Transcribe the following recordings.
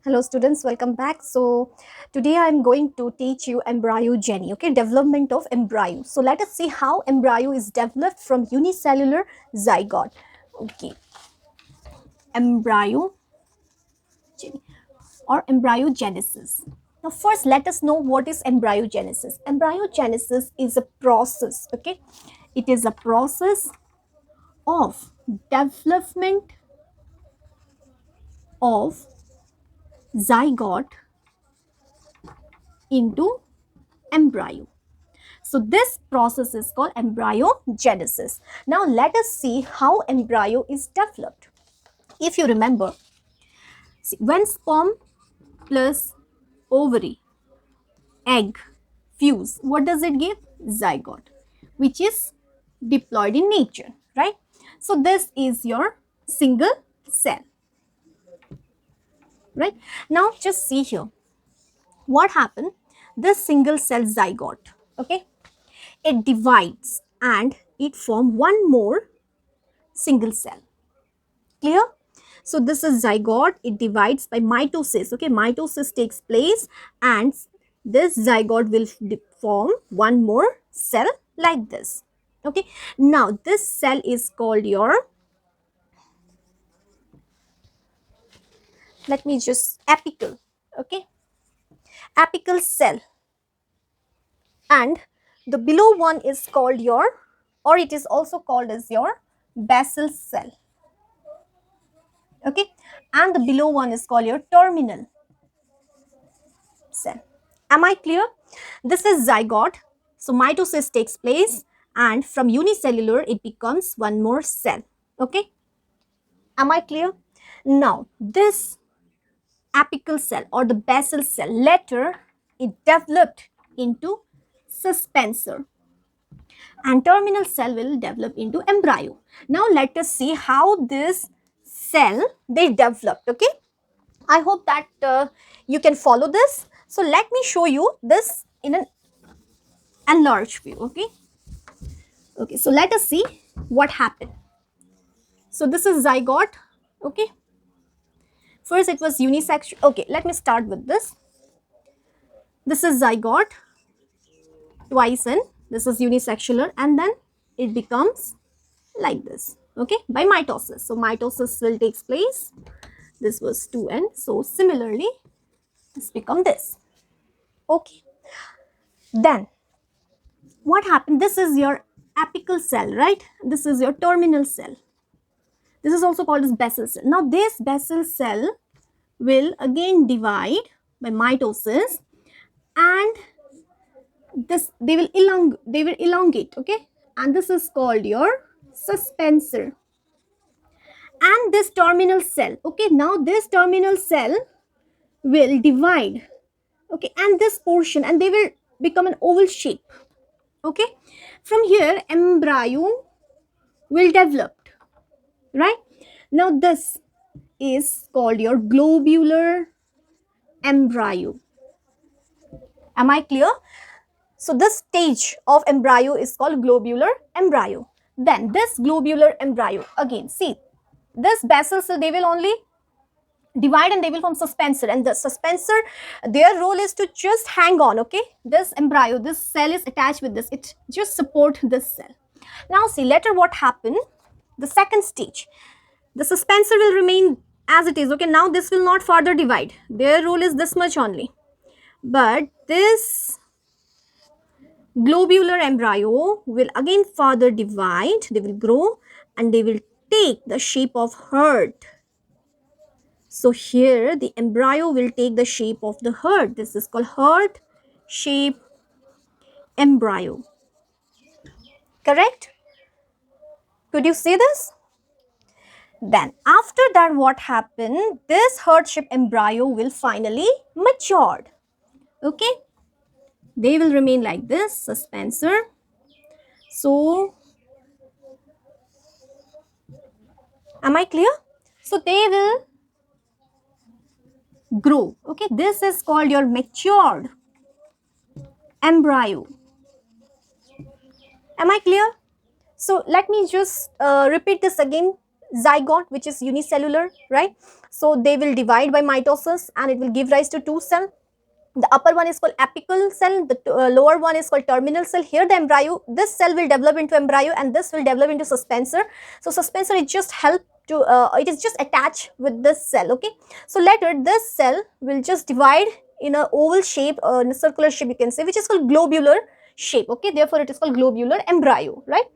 Hello students, welcome back. So today I am going to teach you embryogeny, okay, development of embryo. So let us see how embryo is developed from unicellular zygote. Okay, embryo or embryogenesis. Now first let us know what is embryogenesis. Embryogenesis is a process, okay? It is a process of development of zygote into embryo. So this process is called embryogenesis. Now let us see how embryo is developed. If you remember, see, when sperm plus ovary, egg fuse, what does it give? Zygote, which is diploid in nature, right? So this is your single cell, right? Now just see here. What happened? This single cell zygote, okay? It divides and it forms one more single cell. Clear? So this is zygote. It divides by mitosis. Okay, mitosis takes place and this zygote will form one more cell like this. Okay, now this cell is called your, let me just, apical. Okay, apical cell, and the below one is called your, or it is also called as your basal cell. Okay, and the below one is called your terminal cell. Am I clear? This is zygote. So mitosis takes place and from unicellular it becomes one more cell. Okay. Am I clear? Now this apical cell or the basal cell, later it developed into suspensor and terminal cell will develop into embryo. Now let us see how this cell they developed. Okay. I hope that you can follow this. So let me show you this in an enlarged view. Okay. Okay. So let us see what happened. So this is zygote. Okay. First it was unisexual. Okay. Let me start with this. This is zygote twice in. This is unisexual and then it becomes like this. Okay. By mitosis. So mitosis will take place. This was 2n. So similarly, this become this. Okay. Then what happened? This is your apical cell, right? This is your terminal cell. This is also called as basal cell. Now this basal cell will again divide by mitosis and this they will elongate, okay? And this is called your suspensor. And this terminal cell, okay? Now this terminal cell will divide, okay? And this portion, and they will become an oval shape, okay? From here embryo will develop, right? Now this is called your globular embryo. Am I clear? So this stage of embryo is called globular embryo. Then this globular embryo, again see, this basal cell they will only divide and they will form suspensor, and the suspensor, their role is to just hang on, okay? This embryo, this cell is attached with this, it just support this cell. Now see later what happened, the second stage, the suspensor will remain as it is, okay? Now this will not further divide, their role is this much only, but this globular embryo will again further divide, they will grow and they will take the shape of heart. So here the embryo will take the shape of the heart. This is called heart shape embryo. Correct? Could you see this? Then after that what happened? This heart shape embryo will finally matured. Okay? They will remain like this, suspensor. So am I clear? So they will grow. Okay, this is called your matured embryo. Am I clear? So let me just repeat this again zygote, which is unicellular, right? So they will divide by mitosis and it will give rise to two cells. The upper one is called apical cell, the lower one is called terminal cell. Here the embryo, this cell will develop into embryo and this will develop into suspensor. So suspensor, it just help to, it is just attached with this cell, okay. So later this cell will just divide in a oval shape, in a circular shape you can say, which is called globular shape, okay. Therefore it is called globular embryo, right?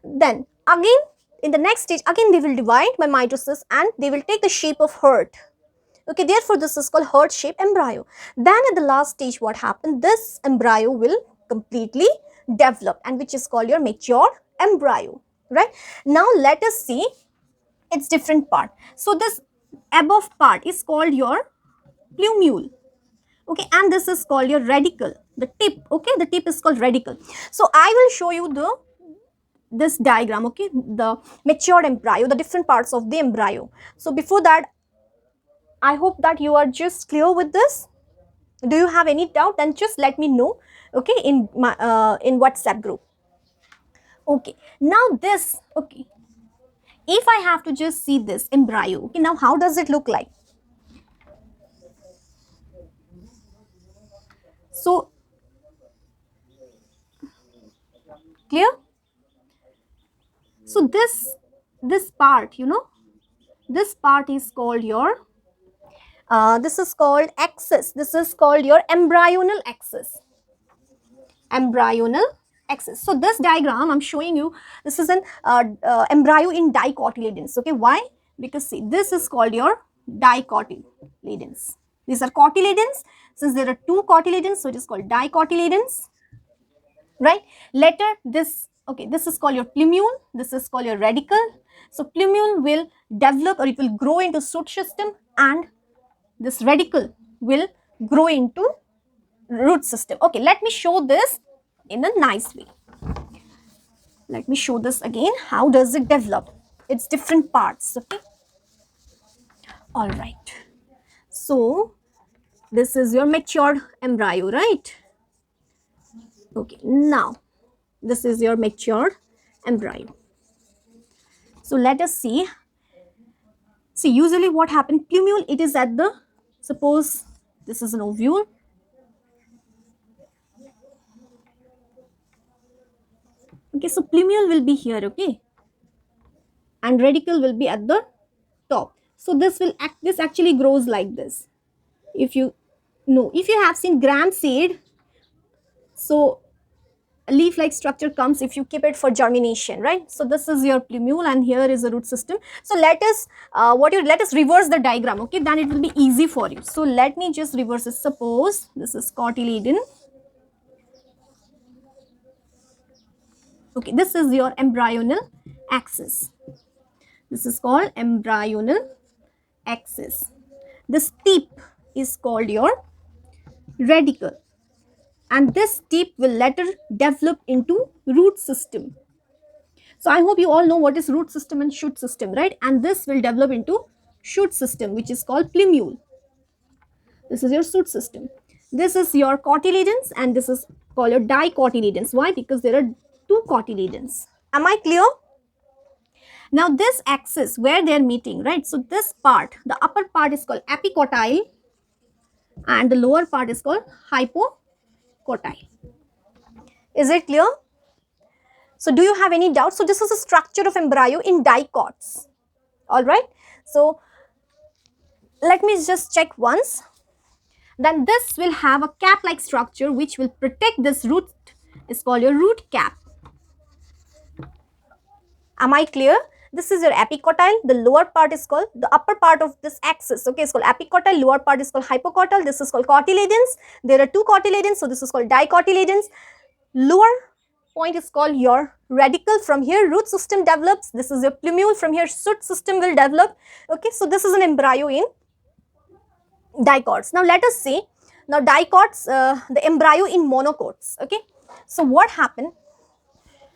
Then again in the next stage, again they will divide by mitosis and they will take the shape of heart. Okay, therefore this is called heart-shaped embryo. Then at the last stage, what happened? This embryo will completely develop and which is called your mature embryo, right? Now let us see its different part. So this above part is called your plumule, okay, and this is called your radicle, the tip, okay, the tip is called radicle. So I will show you this diagram, okay, the matured embryo, the different parts of the embryo. So before that, I hope that you are just clear with this. Do you have any doubt? Then just let me know, okay, in my in WhatsApp group. Okay, now this, okay, if I have to just see this embryo, okay, now how does it look like? So clear? So this part, you know, this part is called your this is called axis. This is called your embryonal axis. Embryonal axis. So this diagram I'm showing you, this is an embryo in dicotyledons. Okay, why? Because see, this is called your dicotyledons. These are cotyledons. Since there are two cotyledons, so it is called dicotyledons, right? Later this, okay, this is called your plumule, this is called your radicle. So plumule will develop or it will grow into shoot system and this radicle will grow into root system. Okay, let me show this in a nice way. Let me show this again. How does it develop? It's different parts, okay? All right. So this is your matured embryo, right? Okay, now this is your matured embryo. So let us see. See, usually what happens, plumule, it is at the, suppose this is an ovule. Okay, so plumule will be here, okay, and radicle will be at the top. So this will act, this actually grows like this. If you know, if you have seen gram seed, so a leaf like structure comes if you keep it for germination, right? So this is your plumule and here is the root system. So let us let us reverse the diagram, okay, then it will be easy for you. So let me just reverse it. Suppose this is cotyledon. Okay, this is your embryonal axis. This is called embryonal axis. This tip is called your radicle and this tip will later develop into root system. So I hope you all know what is root system and shoot system, right? And this will develop into shoot system, which is called plumule. This is your shoot system. This is your cotyledons and this is called your dicotyledons. Why? Because there are two cotyledons. Am I clear? Now this axis where they are meeting, right? So this part, the upper part is called epicotyle and the lower part is called hypocotyle. Is it clear? So do you have any doubt? So this is a structure of embryo in dicots. All right. So let me just check once. Then this will have a cap-like structure which will protect this root. It's called your root cap. Am I clear? This is your epicotyle. The lower part is called, the upper part of this axis, okay, it's called epicotyle. Lower part is called hypocotyle. This is called cotyledons. There are two cotyledons, so this is called dicotyledons. Lower point is called your radicle. From here root system develops. This is your plumule. From here shoot system will develop. Okay, so this is an embryo in dicots. Now let us see now dicots, the embryo in monocots. Okay, so what happened?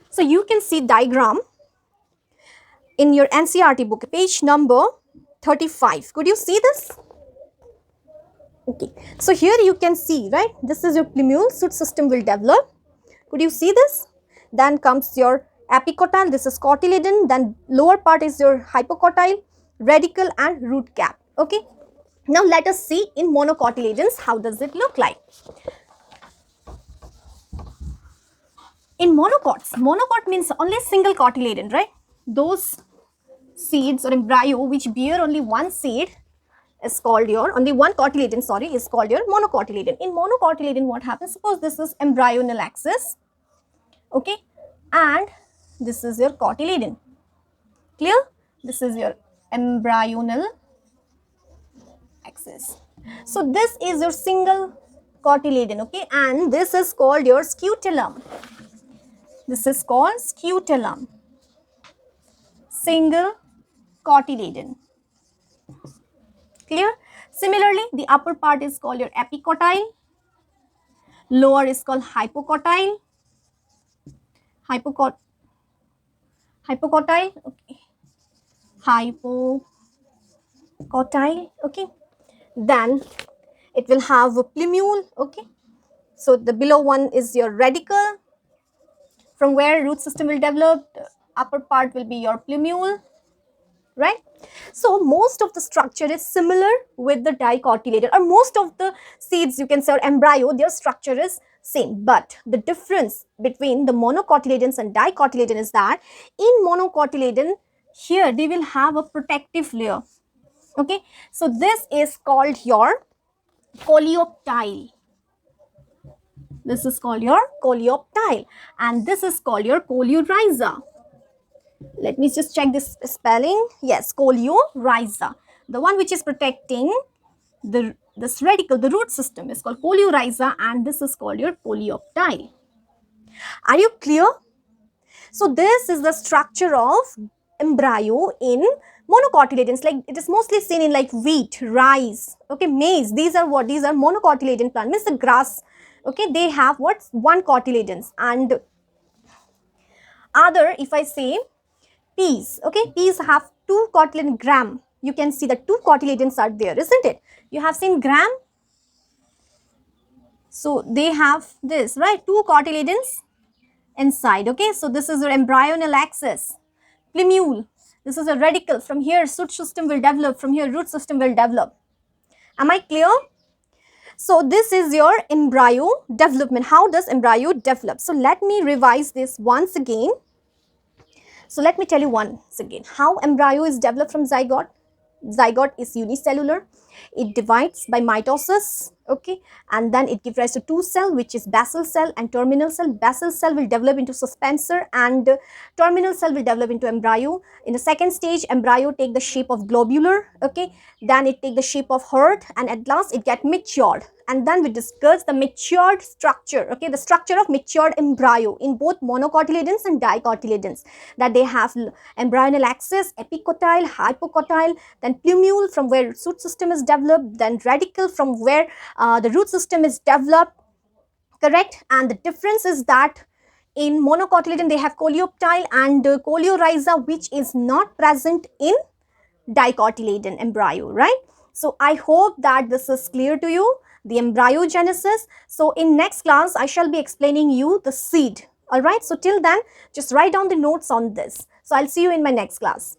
So you can see diagram in your NCERT book, page number 35. Could you see this? Okay, so here you can see, right, this is your plumule, shoot system will develop. Could you see this? Then comes your Epicotyl, this is cotyledon, then lower part is your hypocotyl, radicle and root cap. Okay. Now let us see in monocotyledons how does it look like. In monocots, monocot means only single cotyledon, right? Those seeds or embryo which bear only one seed is called your, only one cotyledon, sorry, is called your monocotyledon. In monocotyledon, what happens? Suppose this is embryonal axis, okay, and this is your cotyledon. Clear? This is your embryonal axis. So this is your single cotyledon, okay, and this is called your scutellum. This is called scutellum, single cotyledon. Clear? Similarly, the upper part is called your epicotyl, lower is called hypocotyl, hypocotyl, okay, hypocotyl, okay. Then it will have a plumule, okay. So the below one is your radicle, from where root system will develop. The upper part will be your plumule, right? So most of the structure is similar with the dicotyledon, or most of the seeds you can say or embryo, their structure is same. But the difference between the monocotyledons and dicotyledon is that in monocotyledon, here they will have a protective layer, okay. So this is called your coleoptile. This is called your coleoptile, and this is called your coleorhiza. Let me just check this spelling. Yes, coleorhiza. The one which is protecting this radicle, the root system, is called coleorhiza, and this is called your coleoptile. Are you clear? So this is the structure of embryo in monocotyledons. Like it is mostly seen in like wheat, rice, okay, maize. These are what? These are monocotyledon plant, means the grass. Okay, they have what? One cotyledons. And other, if I say peas, okay, peas have two cotyledon. Gram, you can see the two cotyledons are there, isn't it? You have seen gram. So they have this, right? Two cotyledons inside, okay. So this is your embryonal axis. Plumule, this is a radicle. From here shoot system will develop, from here root system will develop. Am I clear? So this is your embryo development. How does embryo develop? So let me revise this once again. So let me tell you once again how embryo is developed from zygote. Zygote is unicellular. It divides by mitosis, okay, and then it gives rise to two cell, which is basal cell and terminal cell. Basal cell will develop into suspensor, and terminal cell will develop into embryo. In the second stage, embryo take the shape of globular, okay, then it take the shape of heart, and at last it get matured. And then we discuss the matured structure, okay, the structure of matured embryo in both monocotyledons and dicotyledons, that they have embryonal axis, epicotyl, hypocotyl, then plumule from where root system is developed, then radicle from where the root system is developed, correct. And the difference is that in monocotyledon they have coleoptile and coleorhiza, which is not present in dicotyledon embryo, right? So I hope that this is clear to you, the embryogenesis. So in next class I shall be explaining you the seed. All right, so till then just write down the notes on this. So I'll see you in my next class.